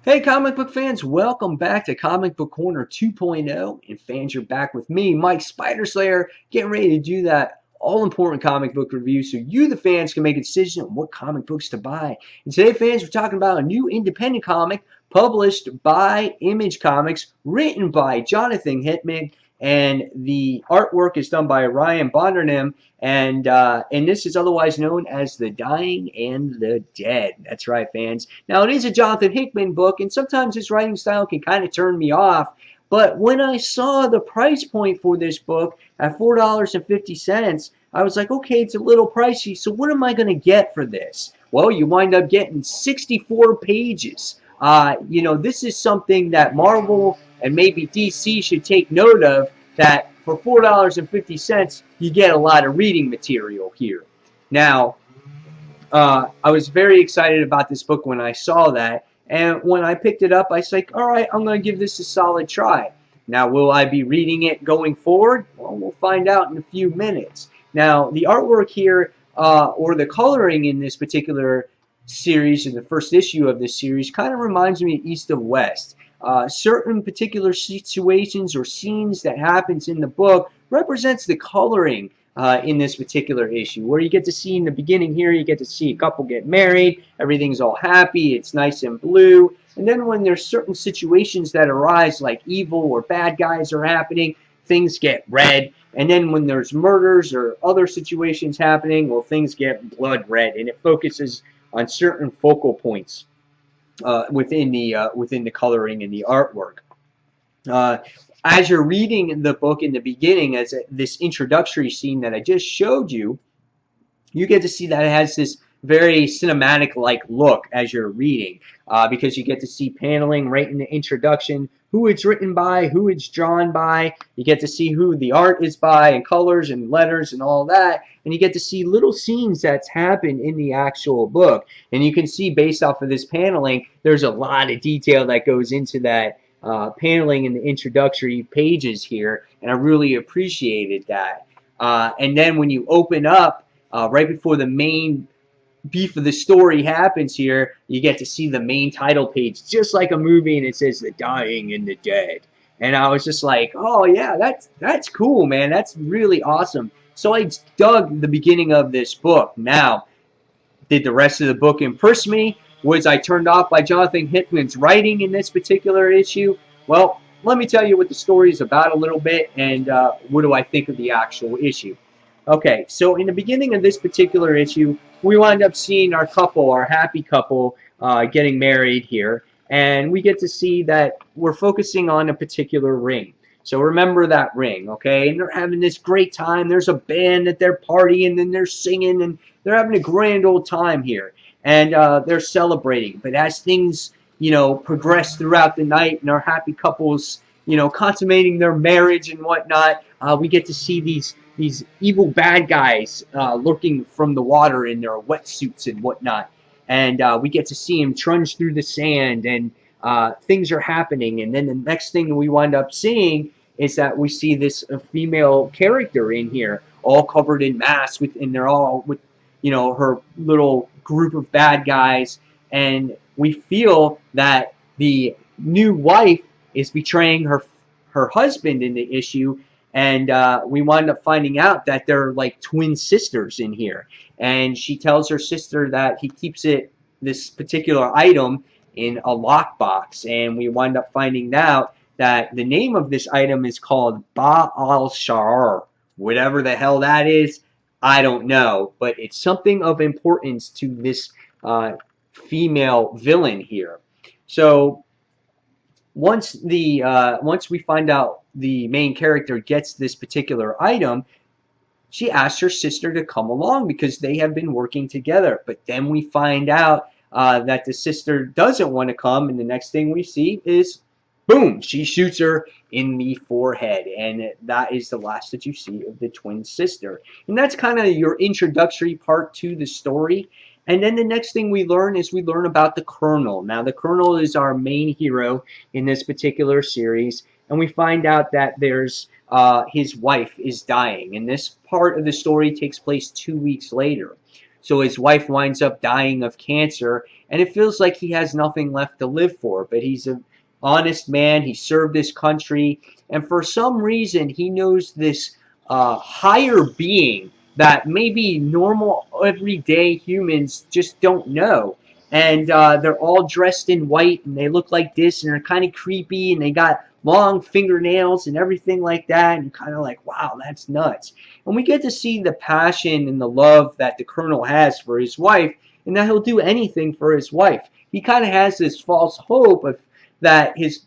Hey comic book fans, welcome back to Comic Book Corner 2.0. And fans, you're back with me, Mike Spider Slayer, getting ready to do that all-important comic book review so you, the fans, can make a decision on what comic books to buy. And today, fans, we're talking about a new independent comic published by Image Comics, written by Jonathan Hickman, and the artwork is done by Ryan Bondernim, and this is otherwise known as The Dying and the Dead. That's right, fans. Now, it is a Jonathan Hickman book, and sometimes his writing style can kind of turn me off. But when I saw the price point for this book at $4.50, I was like, okay, it's a little pricey, so what am I going to get for this? Well, you wind up getting 64 pages. This is something that Marvel and maybe DC should take note of, that for $4.50, you get a lot of reading material here. Now, I was very excited about this book when I saw that, and when I picked it up, I was like, all right, I'm going to give this a solid try. Now, will I be reading it going forward? Well, we'll find out in a few minutes. Now, the artwork here, or the coloring in this particular series, in the first issue of this series, kind of reminds me of East of West. Certain particular situations or scenes that happens in the book represents the coloring in this particular issue, where you get to see in the beginning here, you get to see a couple get married, everything's all happy, it's nice and blue, and then when there's certain situations that arise, like evil or bad guys are happening, things get red, and then when there's murders or other situations happening, well, things get blood red, and it focuses on certain focal points within the coloring and the artwork. As you're reading the book in the beginning, as this introductory scene that I just showed you, you get to see that it has this very cinematic-like look as you're reading, because you get to see paneling right in the introduction, who it's written by, who it's drawn by. You get to see who the art is by, and colors and letters and all that, and you get to see little scenes that's happened in the actual book. And you can see, based off of this paneling, there's a lot of detail that goes into that paneling in the introductory pages here, and I really appreciated that. And then when you open up, right before the main beef of the story happens here, you get to see the main title page, just like a movie, and it says The Dying and the Dead. And I was just like, oh yeah, that's cool, man. That's really awesome. So I dug the beginning of this book. Now, did the rest of the book impress me? Was I turned off by Jonathan Hickman's writing in this particular issue? Well, let me tell you what the story is about a little bit, and what do I think of the actual issue. Okay, so in the beginning of this particular issue, we wind up seeing our couple, our happy couple, getting married here, and we get to see that we're focusing on a particular ring. So remember that ring, okay? And they're having this great time. There's a band that they're partying, and they're singing, and they're having a grand old time here. And they're celebrating. But as things, progress throughout the night, and our happy couples, consummating their marriage and whatnot, we get to see these evil bad guys lurking from the water in their wetsuits and whatnot. And we get to see them trudge through the sand, and things are happening. And then the next thing we wind up seeing is that we see this female character in here, all covered in masks, and they're all with, her little group of bad guys. And we feel that the new wife is betraying her husband in the issue, and we wind up finding out that they're like twin sisters in here. And she tells her sister that he keeps this particular item in a lockbox, and we wind up finding out that the name of this item is called Baal-Shar. Whatever the hell that is, I don't know, but it's something of importance to this female villain here. So once we find out the main character gets this particular item, she asks her sister to come along because they have been working together. But then we find out that the sister doesn't want to come, and the next thing we see is, boom, she shoots her in the forehead, and that is the last that you see of the twin sister. And that's kind of your introductory part to the story. And then the next thing we learn is we learn about the Colonel. Now, the Colonel is our main hero in this particular series, and we find out that there's his wife is dying, and this part of the story takes place 2 weeks later. So his wife winds up dying of cancer, and it feels like he has nothing left to live for. But he's an honest man. He served his country, and for some reason, he knows this higher being that maybe normal, everyday humans just don't know. And they're all dressed in white, and they look like this, and they're kind of creepy, and they got long fingernails and everything like that, and kind of like, wow, that's nuts. And we get to see the passion and the love that the Colonel has for his wife, and that he'll do anything for his wife. He kind of has this false hope of that his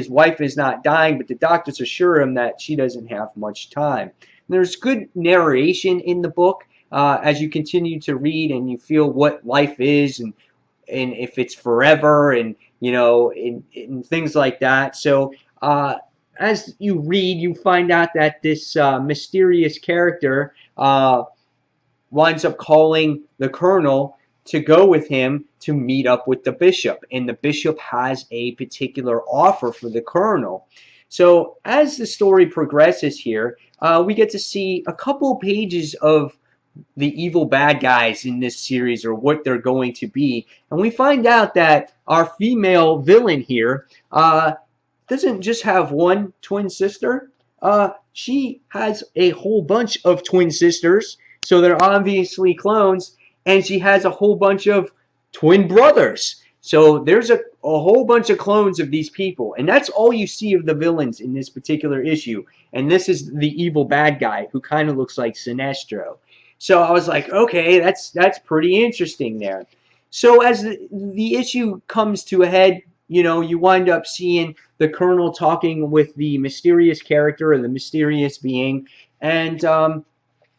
wife is not dying, but the doctors assure him that she doesn't have much time. And there's good narration in the book as you continue to read, and you feel what life is, and if it's forever, and in things like that. So as you read, you find out that this mysterious character winds up calling the Colonel to go with him to meet up with the Bishop, and the Bishop has a particular offer for the Colonel. So as the story progresses here, we get to see a couple pages of the evil bad guys in this series, or what they're going to be, and we find out that our female villain here doesn't just have one twin sister. She has a whole bunch of twin sisters, so they're obviously clones, and she has a whole bunch of twin brothers. So there's a whole bunch of clones of these people, and that's all you see of the villains in this particular issue. And this is the evil bad guy who kind of looks like Sinestro. So I was like, okay, that's pretty interesting there. So as the issue comes to a head, you wind up seeing the Colonel talking with the mysterious character, or the mysterious being, and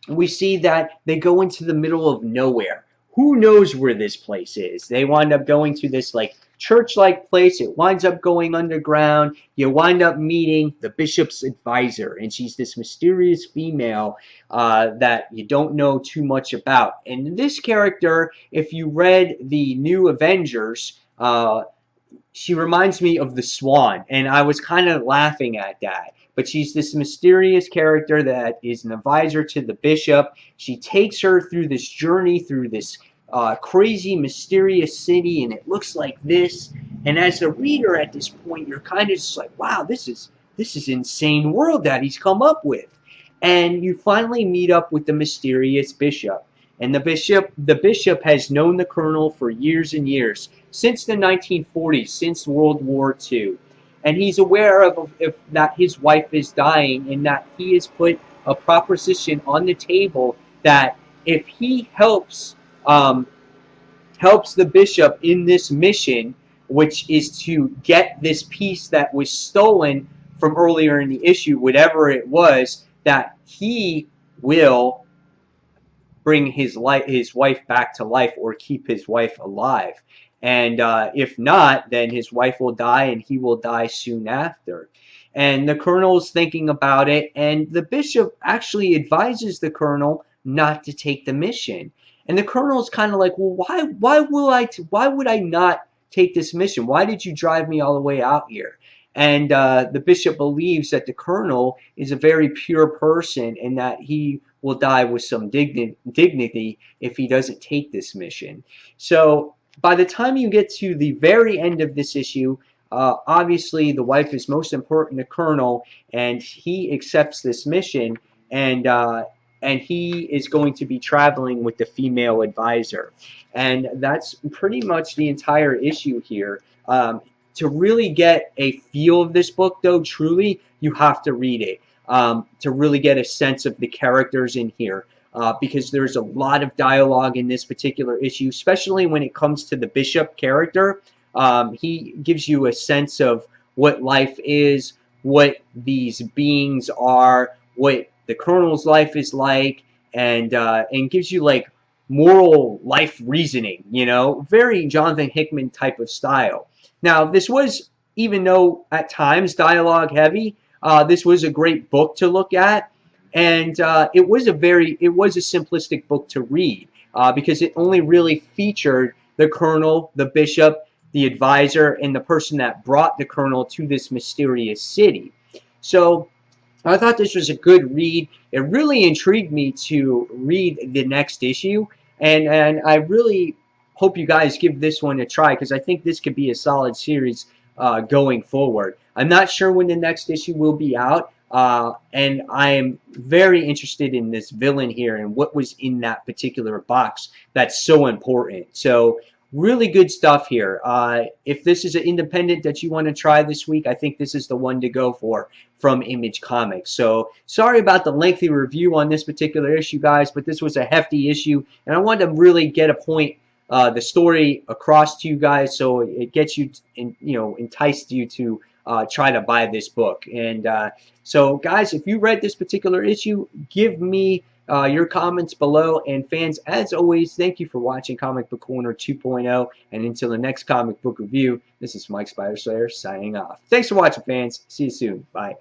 we see that they go into the middle of nowhere. Who knows where this place is? They wind up going to this like church-like place. It winds up going underground. You wind up meeting the Bishop's advisor, and she's this mysterious female that you don't know too much about. And this character, if you read the New Avengers, she reminds me of the Swan, and I was kind of laughing at that. But she's this mysterious character that is an advisor to the Bishop. She takes her through this journey, through this crazy, mysterious city, and it looks like this. And as a reader at this point, you're kind of just like, wow, this is insane world that he's come up with. And you finally meet up with the mysterious Bishop. And the bishop has known the Colonel for years and years, since the 1940s, since World War II. And he's aware of that his wife is dying, and that he has put a proposition on the table that if he helps the Bishop in this mission, which is to get this piece that was stolen from earlier in the issue, whatever it was, that he will bring his wife back to life, or keep his wife alive. And if not, then his wife will die, and he will die soon after. And the Colonel's thinking about it, and the Bishop actually advises the Colonel not to take the mission. And the Colonel's kind of like, well, why would I not take this mission? Why did you drive me all the way out here? And the Bishop believes that the Colonel is a very pure person, and that he will die with some dignity if he doesn't take this mission. So by the time you get to the very end of this issue, obviously the wife is most important to Colonel, and he accepts this mission, and he is going to be traveling with the female advisor. And that's pretty much the entire issue here. To really get a feel of this book, though, truly, you have to read it to really get a sense of the characters in here. Because there's a lot of dialogue in this particular issue, especially when it comes to the Bishop character. He gives you a sense of what life is, what these beings are, what the Colonel's life is like, and gives you like moral life reasoning, very Jonathan Hickman type of style. Now, this was, even though at times dialogue heavy, this was a great book to look at. And it was a simplistic book to read because it only really featured the Colonel, the Bishop, the advisor, and the person that brought the Colonel to this mysterious city. So I thought this was a good read. It really intrigued me to read the next issue, and I really hope you guys give this one a try because I think this could be a solid series going forward. I'm not sure when the next issue will be out, and I am very interested in this villain here and what was in that particular box that's so important. So really good stuff here. If this is an independent that you want to try this week, I think this is the one to go for from Image Comics. So sorry about the lengthy review on this particular issue, guys, but this was a hefty issue, and I wanted to really get a point, the story across to you guys, so it gets you, enticed you to try to buy this book. And so, guys, if you read this particular issue, give me your comments below. And fans, as always, thank you for watching Comic Book Corner 2.0. And until the next comic book review, this is Mike Spider Slayer signing off. Thanks for watching, fans. See you soon. Bye.